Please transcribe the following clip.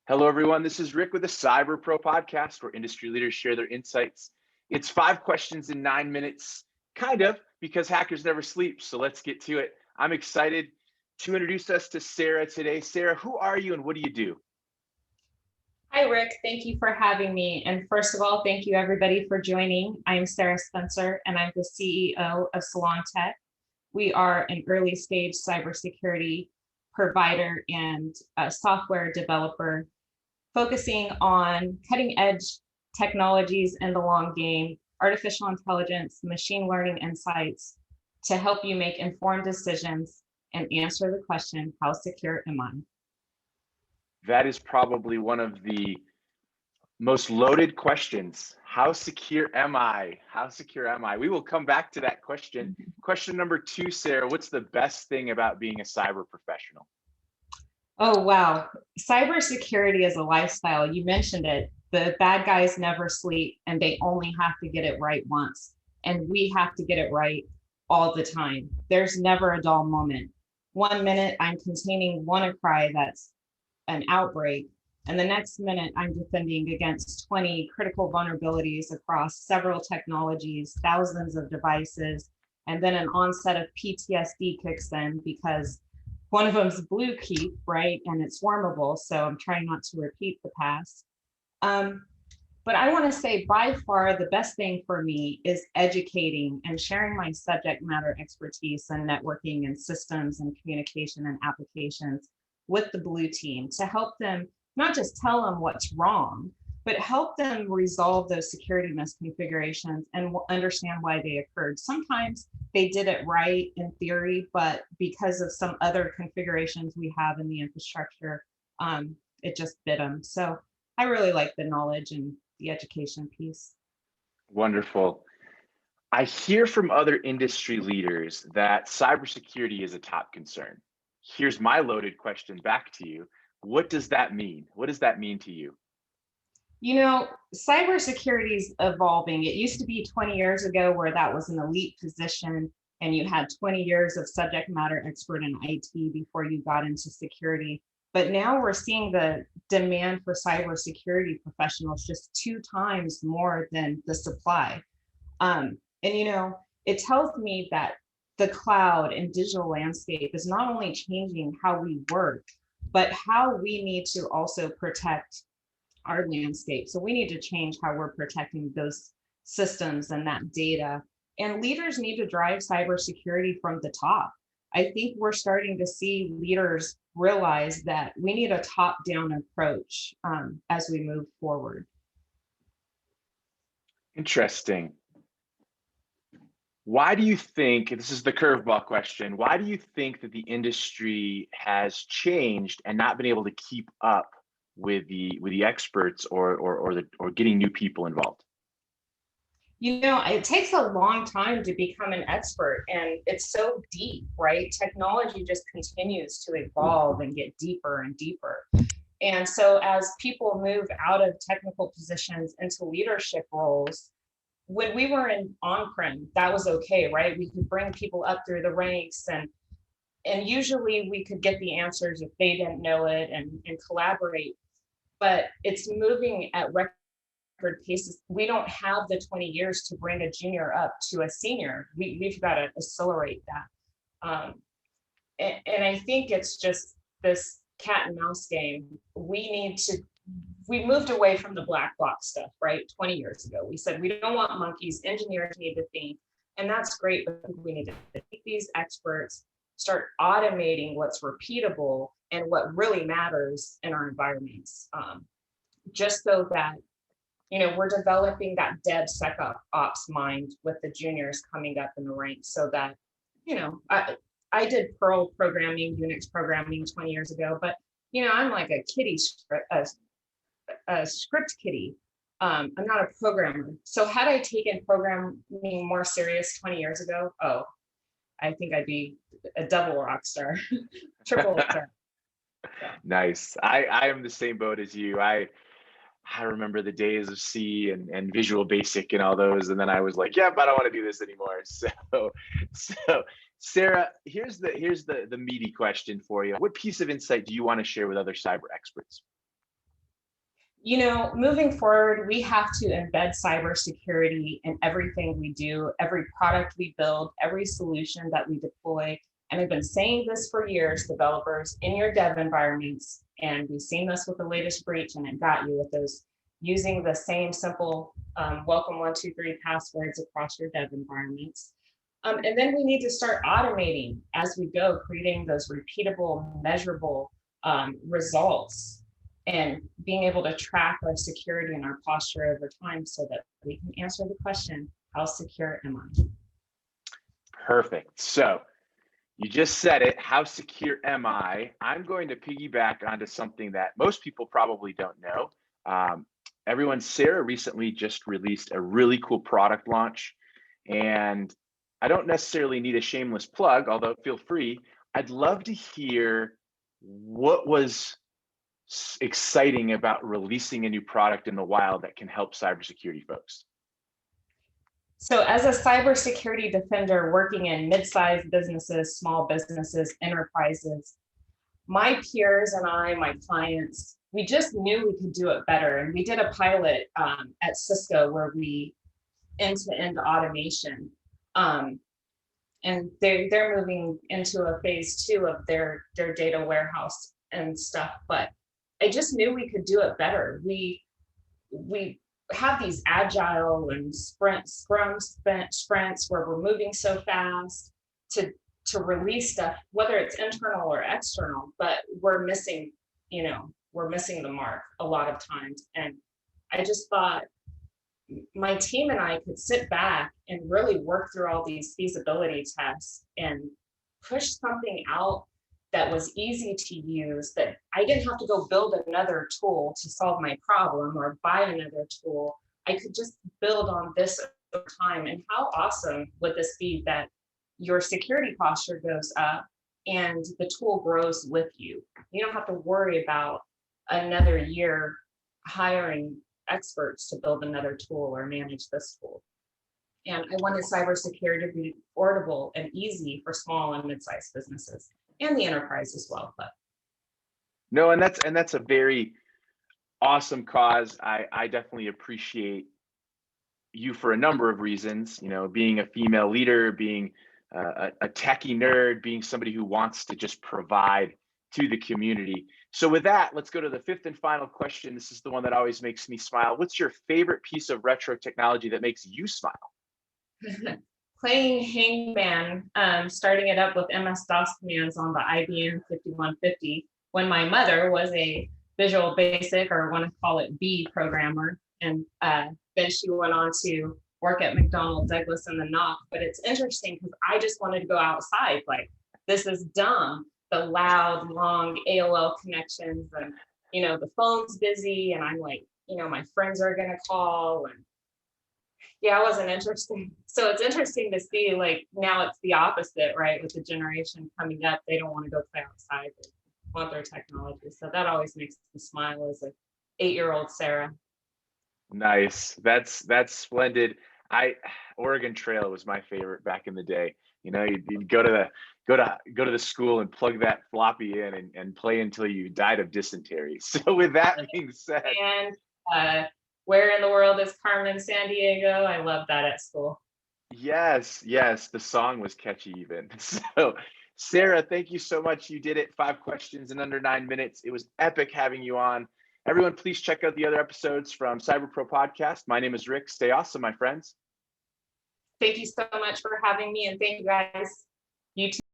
Hello, everyone. This is Rick with the Cyber Pro podcast, where industry leaders share their insights. It's 5 questions in 9 minutes, kind of, because hackers never sleep. So let's get to it. I'm excited to introduce us to Sara today. Sara, who are you and what do you do? Hi, Rick. Thank you for having me. And first of all, thank you everybody for joining. I'm Sara Spencer, and I'm the CEO of SolonTek. We are an early stage cybersecurity provider and a software developer focusing on cutting edge technologies in the long game, artificial intelligence, machine learning insights to help you make informed decisions and answer the question, how secure am I? That is probably one of the most loaded questions. How secure am I? How secure am I? We will come back to that question. Question number 2, Sara, what's the best thing about being a cyber professional? Oh, wow. Cybersecurity is a lifestyle. You mentioned it. The bad guys never sleep and they only have to get it right once. And we have to get it right all the time. There's never a dull moment. 1 minute I'm containing WannaCry that's an outbreak. And the next minute I'm defending against 20 critical vulnerabilities across several technologies, thousands of devices, and then an onset of PTSD kicks in because one of them's blue keep, right? And it's swarmable. So I'm trying not to repeat the past. But I want to say by far the best thing for me is educating and sharing my subject matter expertise in networking and systems and communication and applications with the blue team to help them not just tell them what's wrong, but help them resolve those security misconfigurations and understand why they occurred. Sometimes they did it right in theory, but because of some other configurations we have in the infrastructure, it just bit them. So I really like the knowledge and the education piece. Wonderful. I hear from other industry leaders that cybersecurity is a top concern. Here's my loaded question back to you. What does that mean? What does that mean to you? You know, cybersecurity is evolving. It used to be 20 years ago where that was an elite position and you had 20 years of subject matter expert in IT before you got into security. But now we're seeing the demand for cybersecurity professionals just 2 times more than the supply. It tells me that the cloud and digital landscape is not only changing how we work, but how we need to also protect our landscape. So we need to change how we're protecting those systems and that data. And leaders need to drive cybersecurity from the top. I think we're starting to see leaders realize that we need a top-down approach as we move forward. Interesting. Why do you think, this is the curveball question, why do you think that the industry has changed and not been able to keep up with the experts or getting new people involved? You know, it takes a long time to become an expert and it's so deep, right? Technology just continues to evolve and get deeper and deeper. And so as people move out of technical positions into leadership roles, when we were in on-prem, that was okay, right? We could bring people up through the ranks and usually we could get the answers if they didn't know it and collaborate. But it's moving at record paces. We don't have the 20 years to bring a junior up to a senior. We've got to accelerate that. And I think it's just this cat and mouse game. We moved away from the black box stuff, right? 20 years ago, we said, we don't want monkeys, engineers need to think, and that's great, but we need to take these experts, start automating what's repeatable and what really matters in our environments. Just so that, we're developing that DevSecOps mind with the juniors coming up in the ranks so that, I did Perl programming, Unix programming 20 years ago, but, I'm like a kiddie a script kiddie. I'm not a programmer. So had I taken programming more serious 20 years ago, I think I'd be a double rock star, triple rock star. Nice. I am the same boat as you. I remember the days of C and Visual Basic and all those, and then I was like, yep, I don't want to do this anymore. So Sara, here's the meaty question for you. What piece of insight do you want to share with other cyber experts? Moving forward, we have to embed cybersecurity in everything we do, every product we build, every solution that we deploy. And I've been saying this for years, developers, in your dev environments, and we've seen this with the latest breach, and it got you with those using the same simple welcome 123 passwords across your dev environments. And then we need to start automating as we go, creating those repeatable, measurable results, and being able to track our security and our posture over time so that we can answer the question, how secure am I? Perfect. So you just said it, how secure am I? I'm going to piggyback onto something that most people probably don't know. Sara recently just released a really cool product launch, and I don't necessarily need a shameless plug, although feel free. I'd love to hear what was exciting about releasing a new product in the wild that can help cybersecurity folks. So as a cybersecurity defender working in mid-sized businesses, small businesses, enterprises, my peers and I, my clients, we just knew we could do it better. And we did a pilot at Cisco where we end-to-end automation. And they're moving into a phase 2 of their data warehouse and stuff. But I just knew we could do it better. We have these agile and sprints where we're moving so fast to release stuff, whether it's internal or external, but we're missing the mark a lot of times. And I just thought my team and I could sit back and really work through all these feasibility tests and push something out that was easy to use, that I didn't have to go build another tool to solve my problem or buy another tool. I could just build on this over time. And how awesome would this be that your security posture goes up and the tool grows with you? You don't have to worry about another year hiring experts to build another tool or manage this tool. And I wanted cybersecurity to be affordable and easy for small and mid-sized businesses and the enterprise as well. But no, and that's a very awesome cause. I definitely appreciate you for a number of reasons. Being a female leader, being a techie nerd, being somebody who wants to just provide to the community. So with that, let's go to the 5th and final question. This is the one that always makes me smile. What's your favorite piece of retro technology that makes you smile? Playing Hangman, starting it up with MS-DOS commands on the IBM 5150 when my mother was a Visual Basic, or want to call it B programmer. And then she went on to work at McDonnell Douglas in the NOC. But it's interesting because I just wanted to go outside. Like, this is dumb. The loud, long AOL connections, and the phone's busy, and I'm like, my friends are gonna call, and yeah, it wasn't interesting. So it's interesting to see, like, now it's the opposite, right? With the generation coming up, they don't want to go play outside, they want their technology. So that always makes me smile as a 8-year-old Sara. Nice. That's splendid. Oregon Trail was my favorite back in the day. You'd go to the school and plug that floppy in and play until you died of dysentery. So with that being said, and Where in the World is Carmen Sandiego? I love that at school. Yes, the song was catchy even. So Sara, thank you so much. You did it. 5 questions in under 9 minutes. It was epic having you on. Everyone, please check out the other episodes from Cyber Pro Podcast. My name is Rick. Stay awesome, my friends. Thank you so much for having me, and thank you guys. You too.